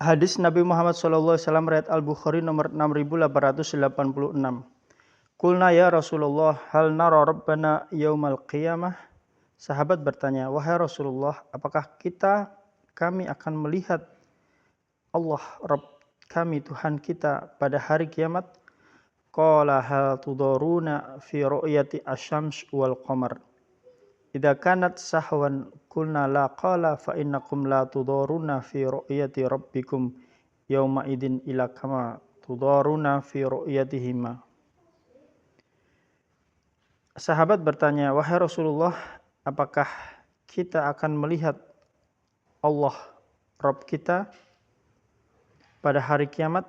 Hadis Nabi Muhammad SAW riwayat Al-Bukhari nomor 6886. Qulna ya Rasulullah hal nara rabbana yaumal qiyamah. Sahabat bertanya, wahai Rasulullah, apakah kami akan melihat Allah Rabb kami Tuhan kita pada hari kiamat? Qala hal tudaruna fi ru'yati asyams wal qamar. Idza kanat sahwan qulna la qala fa innakum la tudaruna fi ru'yati rabbikum yauma idin ila kama tudaruna fi ru'yatihima. Sahabat bertanya, wahai Rasulullah, apakah kita akan melihat Allah Rabb kita pada hari kiamat?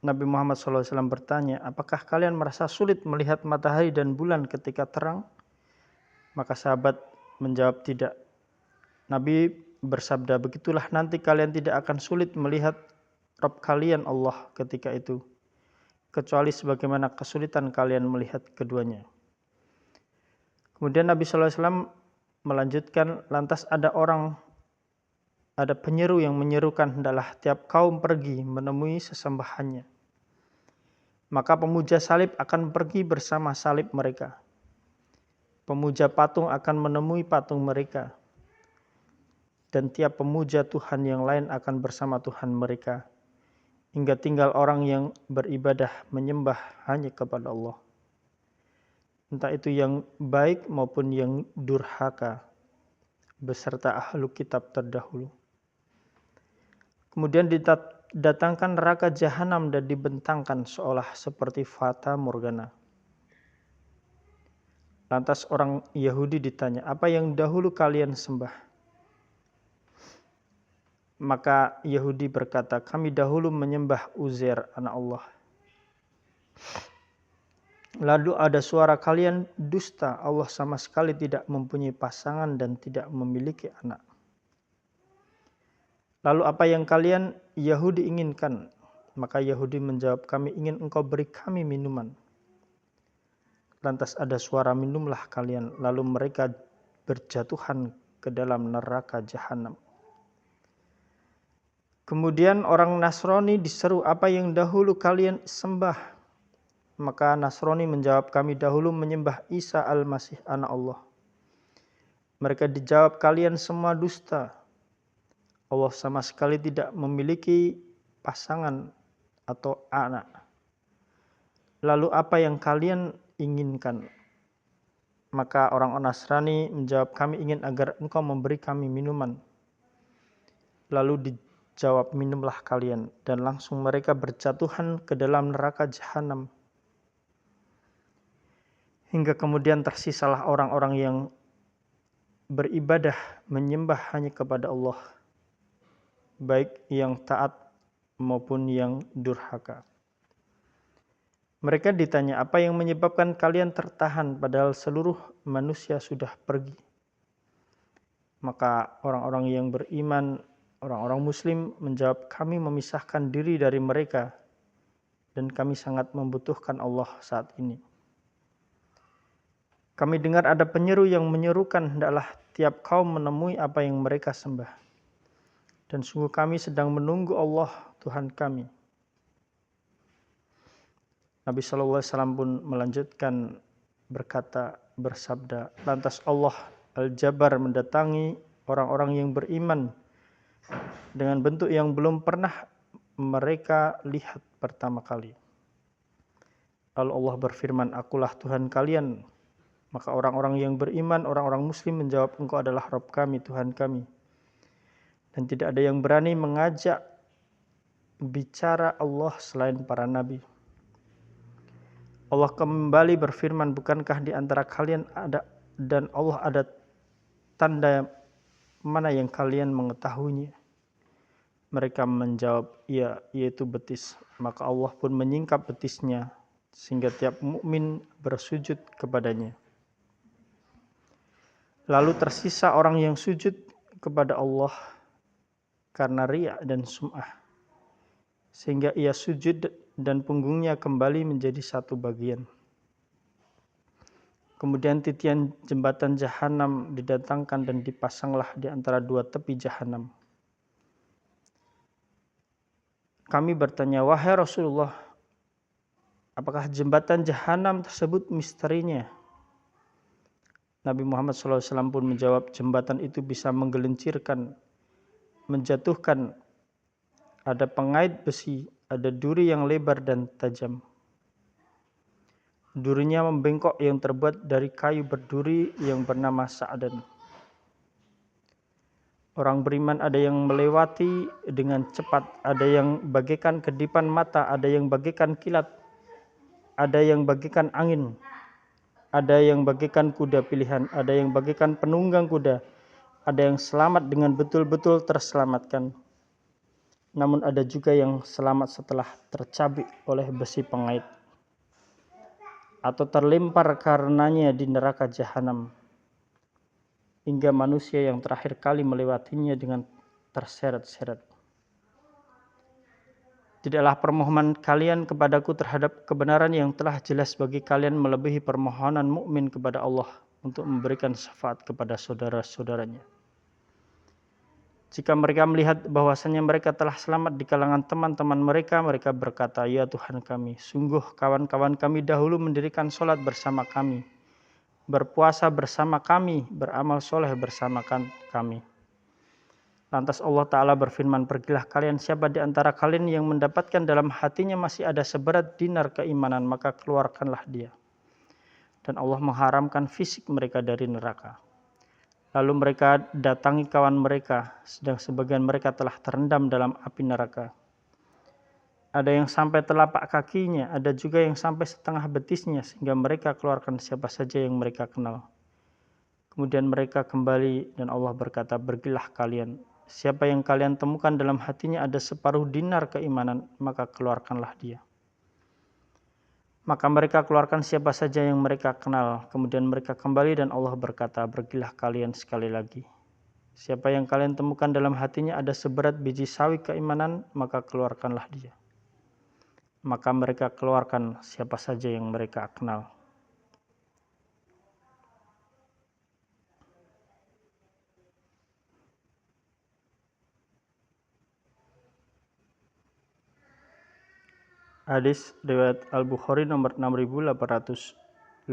Nabi Muhammad SAW bertanya, apakah kalian merasa sulit melihat matahari dan bulan ketika terang? Maka sahabat menjawab tidak. Nabi bersabda, begitulah nanti kalian tidak akan sulit melihat Rabb kalian Allah ketika itu, kecuali sebagaimana kesulitan kalian melihat keduanya. Kemudian Nabi SAW melanjutkan, lantas ada penyeru yang menyerukan, hendaklah tiap kaum pergi menemui sesembahannya. Maka pemuja salib akan pergi bersama salib mereka. Pemuja patung akan menemui patung mereka. Dan tiap pemuja Tuhan yang lain akan bersama Tuhan mereka. Hingga tinggal orang yang beribadah menyembah hanya kepada Allah. Entah itu yang baik maupun yang durhaka, beserta ahlu kitab terdahulu. Kemudian didatangkan neraka jahanam dan dibentangkan seolah seperti fata morgana. Lantas orang Yahudi ditanya, apa yang dahulu kalian sembah? Maka Yahudi berkata, kami dahulu menyembah Uzair, anak Allah. Lalu ada suara, kalian dusta, Allah sama sekali tidak mempunyai pasangan dan tidak memiliki anak. Lalu apa yang kalian Yahudi inginkan? Maka Yahudi menjawab, kami ingin engkau beri kami minuman. Lantas ada suara, minumlah kalian. Lalu mereka berjatuhan ke dalam neraka jahanam. Kemudian orang Nasrani diseru, apa yang dahulu kalian sembah? Maka Nasrani menjawab, kami dahulu menyembah Isa al-Masih, anak Allah. Mereka dijawab, kalian semua dusta. Allah sama sekali tidak memiliki pasangan atau anak. Lalu apa yang kalian inginkan? Maka orang Nasrani menjawab, kami ingin agar engkau memberi kami minuman. Lalu dijawab, minumlah kalian. Dan langsung mereka berjatuhan ke dalam neraka jahanam. Hingga kemudian tersisalah orang-orang yang beribadah menyembah hanya kepada Allah, baik yang taat maupun yang durhaka. Mereka ditanya, apa yang menyebabkan kalian tertahan padahal seluruh manusia sudah pergi? Maka orang-orang yang beriman, orang-orang muslim menjawab, kami memisahkan diri dari mereka dan kami sangat membutuhkan Allah saat ini. Kami dengar ada penyeru yang menyerukan, hendaklah tiap kaum menemui apa yang mereka sembah. Dan sungguh kami sedang menunggu Allah Tuhan kami. Nabi SAW pun melanjutkan bersabda, lantas Allah Al-Jabbar mendatangi orang-orang yang beriman dengan bentuk yang belum pernah mereka lihat pertama kali. Lalu Allah berfirman, akulah Tuhan kalian. Maka orang-orang yang beriman, orang-orang muslim menjawab, engkau adalah Rabb kami, Tuhan kami. Dan tidak ada yang berani mengajak bicara Allah selain para nabi. Allah kembali berfirman, bukankah di antara kalian ada dan Allah ada tanda mana yang kalian mengetahuinya? Mereka menjawab, iya, yaitu betis. Maka Allah pun menyingkap betisnya sehingga tiap mukmin bersujud kepadanya. Lalu tersisa orang yang sujud kepada Allah karena riya dan sum'ah. Sehingga ia sujud dan punggungnya kembali menjadi satu bagian. Kemudian titian jembatan jahanam didatangkan dan dipasanglah di antara dua tepi jahanam. Kami bertanya, wahai Rasulullah, apakah jembatan jahanam tersebut misterinya? Nabi Muhammad SAW pun menjawab, jembatan itu bisa menggelincirkan, menjatuhkan, ada pengait besi, ada duri yang lebar dan tajam. Durinya membengkok yang terbuat dari kayu berduri yang bernama Sa'dan. Orang beriman ada yang melewati dengan cepat, ada yang bagaikan kedipan mata, ada yang bagaikan kilat, ada yang bagaikan angin, ada yang bagaikan kuda pilihan, ada yang bagaikan penunggang kuda, ada yang selamat dengan betul-betul terselamatkan. Namun ada juga yang selamat setelah tercabik oleh besi pengait atau terlempar karenanya di neraka jahanam, hingga manusia yang terakhir kali melewatinya dengan terseret-seret. Tidaklah permohonan kalian kepadaku terhadap kebenaran yang telah jelas bagi kalian melebihi permohonan mukmin kepada Allah untuk memberikan syafaat kepada saudara-saudaranya. Jika mereka melihat bahwasanya mereka telah selamat di kalangan teman-teman mereka, mereka berkata, ya Tuhan kami, sungguh kawan-kawan kami dahulu mendirikan sholat bersama kami, berpuasa bersama kami, beramal soleh bersama kami. Lantas Allah Ta'ala berfirman, pergilah kalian, siapa di antara kalian yang mendapatkan dalam hatinya masih ada seberat dinar keimanan, maka keluarkanlah dia. Dan Allah mengharamkan fisik mereka dari neraka. Lalu mereka datangi kawan mereka, sedang sebagian mereka telah terendam dalam api neraka. Ada yang sampai telapak kakinya, ada juga yang sampai setengah betisnya, sehingga mereka keluarkan siapa saja yang mereka kenal. Kemudian mereka kembali dan Allah berkata, pergilah kalian. Siapa yang kalian temukan dalam hatinya ada separuh dinar keimanan, maka keluarkanlah dia. Maka mereka keluarkan siapa saja yang mereka kenal. Kemudian mereka kembali dan Allah berkata, pergilah kalian sekali lagi. Siapa yang kalian temukan dalam hatinya ada seberat biji sawi keimanan, maka keluarkanlah dia. Maka mereka keluarkan siapa saja yang mereka kenal. Hadis riwayat Al-Bukhari nomor 6886.